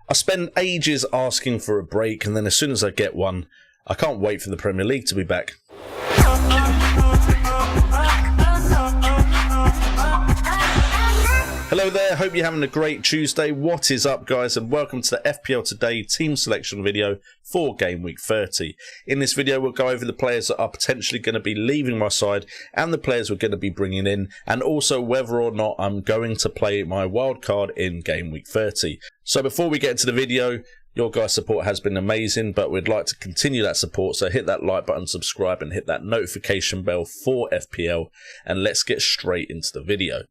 I spend ages asking for a break, and then as soon as I get one, I can't wait for the Premier League to be back. Hello there, hope you're having a great Tuesday. What is up, guys, and welcome to the FPL Today Team Selection video for Game Week 30. In this video, we'll go over the players that are potentially going to be leaving my side and the players we're going to be bringing in, and also whether or not I'm going to play my wildcard in Game Week 30. So before we get into the video, your guys' support has been amazing, but we'd like to continue that support, so hit that like button, subscribe, and hit that notification bell for FPL, and let's get straight into the video.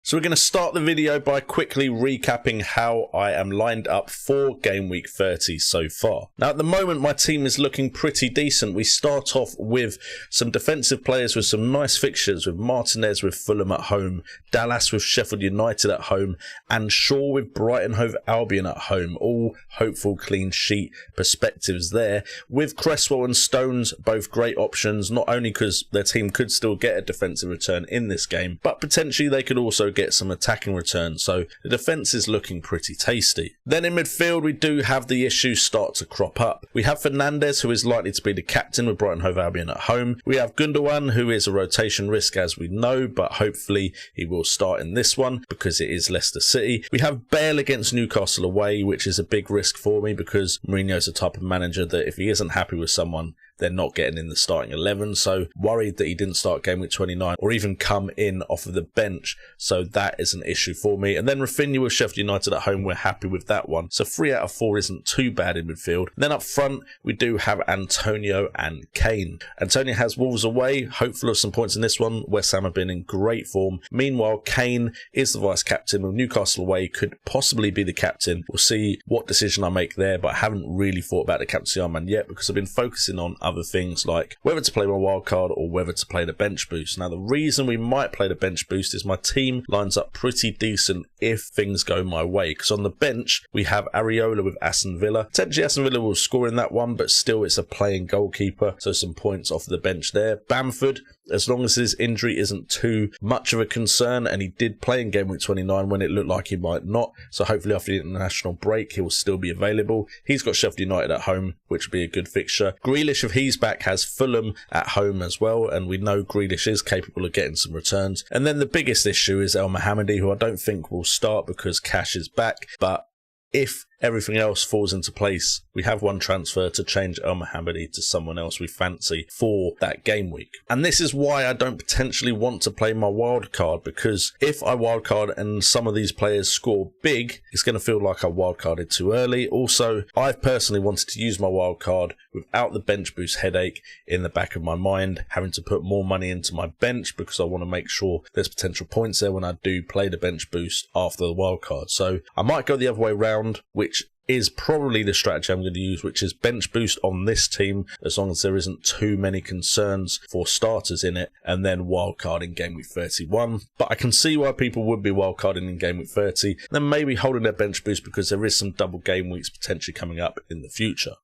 So we're going to start the video by quickly recapping how I am lined up for Game Week 30 so far. Now at the moment my team is looking pretty decent. We start off with some defensive players with some nice fixtures, with Martinez with Fulham at home, Dallas with Sheffield United at home, and Shaw with Brighton Hove Albion at home. All hopeful clean sheet perspectives there, with Cresswell and Stones both great options, not only because their team could still get a defensive return in this game, but potentially they could also get some attacking returns, so the defence is looking pretty tasty. Then in midfield we do have the issues start to crop up. We have Fernandes, who is likely to be the captain with Brighton Hove Albion at home. We have Gundogan, who is a rotation risk as we know, but hopefully he will start in this one because it is Leicester City. We have Bale against Newcastle away, which is a big risk for me because Mourinho's the type of manager that if he isn't happy with someone, they're not getting in the starting 11, so worried that he didn't start Game Week 29 or even come in off of the bench, so that is an issue for me. And then Rafinha with Sheffield United at home, we're happy with that one, so 3 out of 4 isn't too bad in midfield. And then up front we do have Antonio and Kane. Antonio has Wolves away, hopeful of some points in this one. West Ham have been in great form. Meanwhile, Kane is the vice captain with Newcastle away, could possibly be the captain. We'll see what decision I make there, but I haven't really thought about the captaincy armband yet because I've been focusing on other things like whether to play my wildcard or whether to play the bench boost. Now the reason we might play the bench boost is my team lines up pretty decent if things go my way, because on the bench we have Areola with Aston Villa. Potentially Aston Villa will score in that one, but still it's a playing goalkeeper, so some points off the bench there. Bamford, as long as his injury isn't too much of a concern, and he did play in Game Week 29 when it looked like he might not, so hopefully after the international break he will still be available. He's got Sheffield United at home, which would be a good fixture. Grealish, if he's back, has Fulham at home as well, and we know Grealish is capable of getting some returns. And then the biggest issue is El Mohammadi, who I don't think will start because Cash is back, but if everything else falls into place, we have one transfer to change El Mohammadi to someone else we fancy for that game week. And this is why I don't potentially want to play my wildcard, because if I wildcard and some of these players score big, it's going to feel like I wildcarded too early. Also, I've personally wanted to use my wildcard without the bench boost headache in the back of my mind, having to put more money into my bench because I want to make sure there's potential points there when I do play the bench boost after the wildcard. So I might go the other way around, which is probably the strategy I'm going to use, which is bench boost on this team as long as there isn't too many concerns for starters in it, and then wildcard in Game Week 31. But I can see why people would be wildcarding in Game Week 30, then maybe holding their bench boost because there is some double game weeks potentially coming up in the future.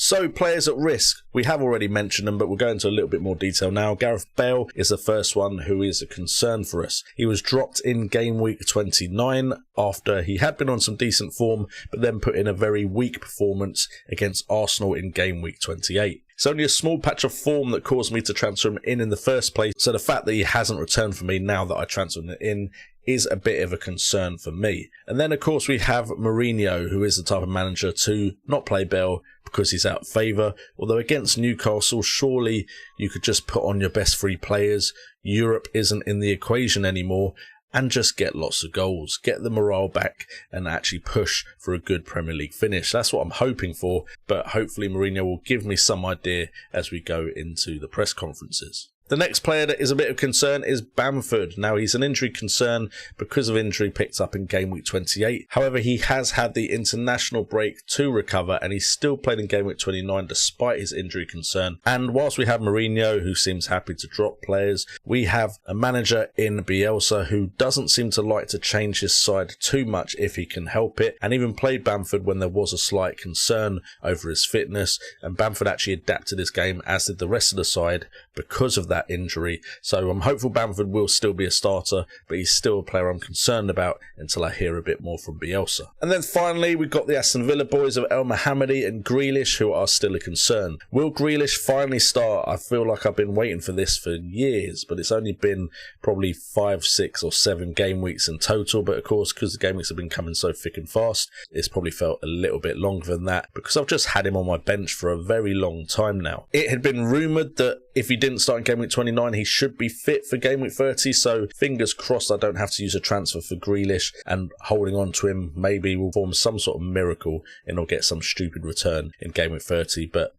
So, players at risk, we have already mentioned them, but we'll go into a little bit more detail now. Gareth Bale is the first one who is a concern for us. He was dropped in Game Week 29 after he had been on some decent form, but then put in a very weak performance against Arsenal in Game Week 28. It's only a small patch of form that caused me to transfer him in the first place, so the fact that he hasn't returned for me now that I transferred him in is a bit of a concern for me. And then of course we have Mourinho, who is the type of manager to not play Bale because he's out of favour, although against Newcastle surely you could just put on your best 3 players. Europe isn't in the equation anymore, and just get lots of goals, get the morale back and actually push for a good Premier League finish. That's what I'm hoping for, but hopefully Mourinho will give me some idea as we go into the press conferences. The next player that is a bit of concern is Bamford. Now, he's an injury concern because of injury picked up in Game Week 28. However, he has had the international break to recover and he's still played in Game Week 29 despite his injury concern. And whilst we have Mourinho, who seems happy to drop players, we have a manager in Bielsa who doesn't seem to like to change his side too much if he can help it, and even played Bamford when there was a slight concern over his fitness, and Bamford actually adapted his game as did the rest of the side because of that injury. So I'm hopeful Bamford will still be a starter, but he's still a player I'm concerned about until I hear a bit more from Bielsa. And then finally, we've got the Aston Villa boys of El Mohammadi and Grealish, who are still a concern. Will Grealish finally start? I feel like I've been waiting for this for years, but it's only been probably 5, 6 or 7 game weeks in total. But of course, because the game weeks have been coming so thick and fast, it's probably felt a little bit longer than that, because I've just had him on my bench for a very long time now. It had been rumoured that if he didn't start in game week 29, he should be fit for game week 30, so fingers crossed I don't have to use a transfer for Grealish, and holding on to him maybe will form some sort of miracle and he'll get some stupid return in game week 30, but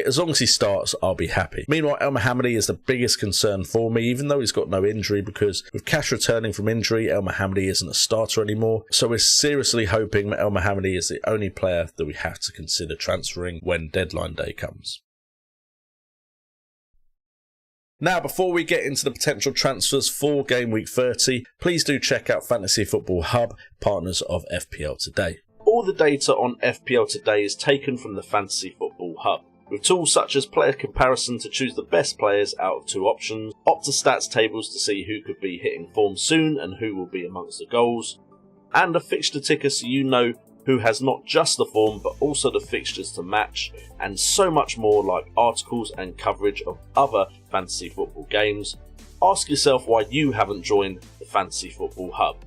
as long as he starts, I'll be happy. Meanwhile, El Mohammadi is the biggest concern for me, even though he's got no injury, because with Cash returning from injury, El Mohammadi isn't a starter anymore. So we're seriously hoping that El Mohammadi is the only player that we have to consider transferring when deadline day comes. Now, before we get into the potential transfers for Game Week 30, please do check out Fantasy Football Hub, partners of FPL Today. All the data on FPL Today is taken from the Fantasy Football Hub, with tools such as player comparison to choose the best players out of 2 options, Opta-Stats tables to see who could be hitting form soon and who will be amongst the goals, and a fixture ticker so you know who has not just the form but also the fixtures to match, and so much more, like articles and coverage of other fantasy football games. Ask yourself why you haven't joined the Fantasy Football Hub.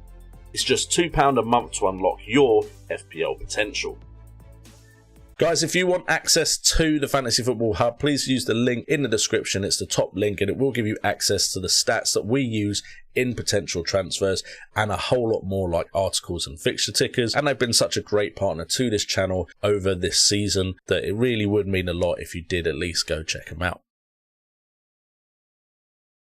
It's just £2 a month to unlock your FPL potential. Guys, if you want access to the Fantasy Football Hub, please use the link in the description. It's the top link, and it will give you access to the stats that we use in potential transfers and a whole lot more, like articles and fixture tickers. And they've been such a great partner to this channel over this season that it really would mean a lot if you did at least go check them out.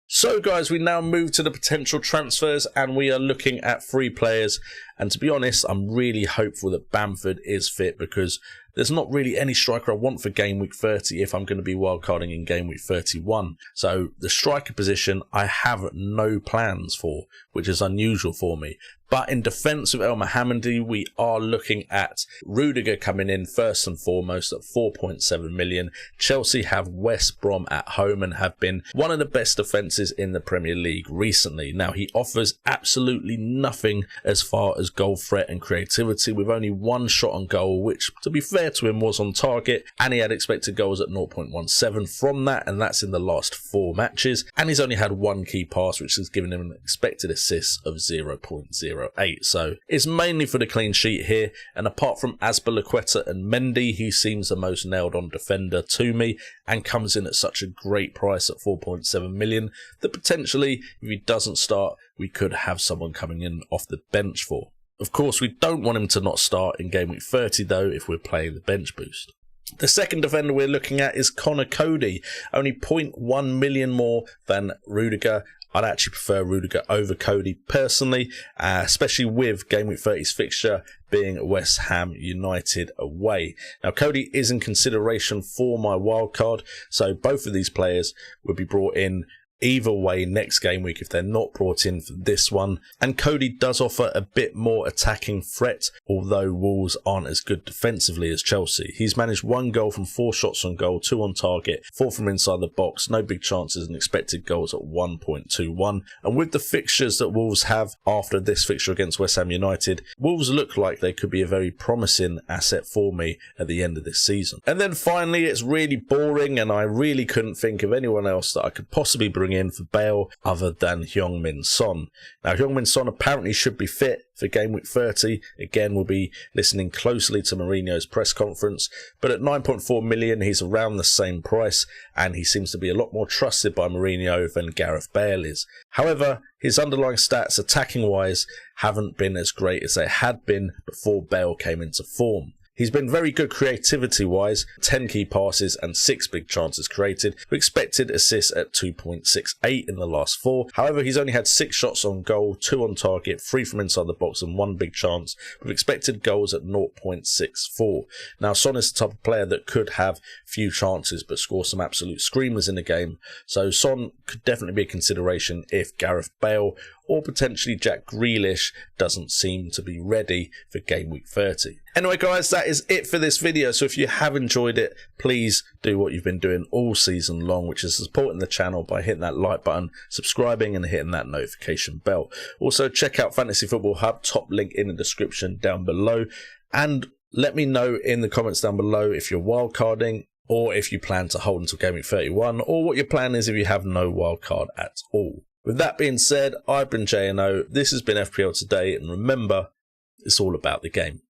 So guys, we now move to the potential transfers, and we are looking at 3 players. And to be honest, I'm really hopeful that Bamford is fit, because there's not really any striker I want for Game Week 30 if I'm going to be wildcarding in Game Week 31. So the striker position I have no plans for, which is unusual for me. But in defence of El Mohammadi, we are looking at Rudiger coming in first and foremost at 4.7 million. Chelsea have West Brom at home and have been one of the best defences in the Premier League recently. Now, he offers absolutely nothing as far as goal threat and creativity, with only 1 shot on goal, which, to be fair to him, was on target, and he had expected goals at 0.17 from that, and that's in the last 4 matches. And he's only had 1 key pass, which has given him an expected assist of 0.08. So it's mainly for the clean sheet here, and apart from Azpilicueta and Mendy, he seems the most nailed on defender to me, and comes in at such a great price at 4.7 million that potentially, if he doesn't start, we could have someone coming in off the bench for. Of course, we don't want him to not start in Game Week 30 though, if we're playing the bench boost. The second defender we're looking at is Connor Cody, only 0.1 million more than Rudiger. I'd actually prefer Rudiger over Cody personally, especially with Game Week 30's fixture being West Ham United away. Now, Cody is in consideration for my wildcard, so both of these players would be brought in either way next game week if they're not brought in for this one. And Cody does offer a bit more attacking threat, although Wolves aren't as good defensively as Chelsea. He's managed 1 goal from 4 shots on goal, 2 on target, 4 from inside the box, no big chances, and expected goals at 1.21. And with the fixtures that Wolves have after this fixture against West Ham United, Wolves look like they could be a very promising asset for me at the end of this season. And then finally, it's really boring, and I really couldn't think of anyone else that I could possibly bring in for Bale other than Heung-min Son. Now, Heung-min Son apparently should be fit for Game Week 30. Again, we'll be listening closely to Mourinho's press conference, but at 9.4 million, he's around the same price, and he seems to be a lot more trusted by Mourinho than Gareth Bale is. However, his underlying stats, attacking-wise, haven't been as great as they had been before Bale came into form. He's been very good creativity-wise, 10 key passes and 6 big chances created, with expected assists at 2.68 in the last 4. However, he's only had 6 shots on goal, 2 on target, 3 from inside the box and 1 big chance, with expected goals at 0.64. Now, Son is the type of player that could have few chances but score some absolute screamers in the game, so Son could definitely be a consideration if Gareth Bale or potentially Jack Grealish doesn't seem to be ready for Game Week 30. Anyway guys, that that is it for this video. So if you have enjoyed it, please do what you've been doing all season long, which is supporting the channel by hitting that like button, subscribing and hitting that notification bell. Also check out Fantasy Football Hub, top link in the description down below, and let me know in the comments down below if you're wildcarding, or if you plan to hold until Gameweek 31, or what your plan is if you have no wildcard at all. With that being said, I've been JNO, this has been FPL Today, and remember, it's all about the game.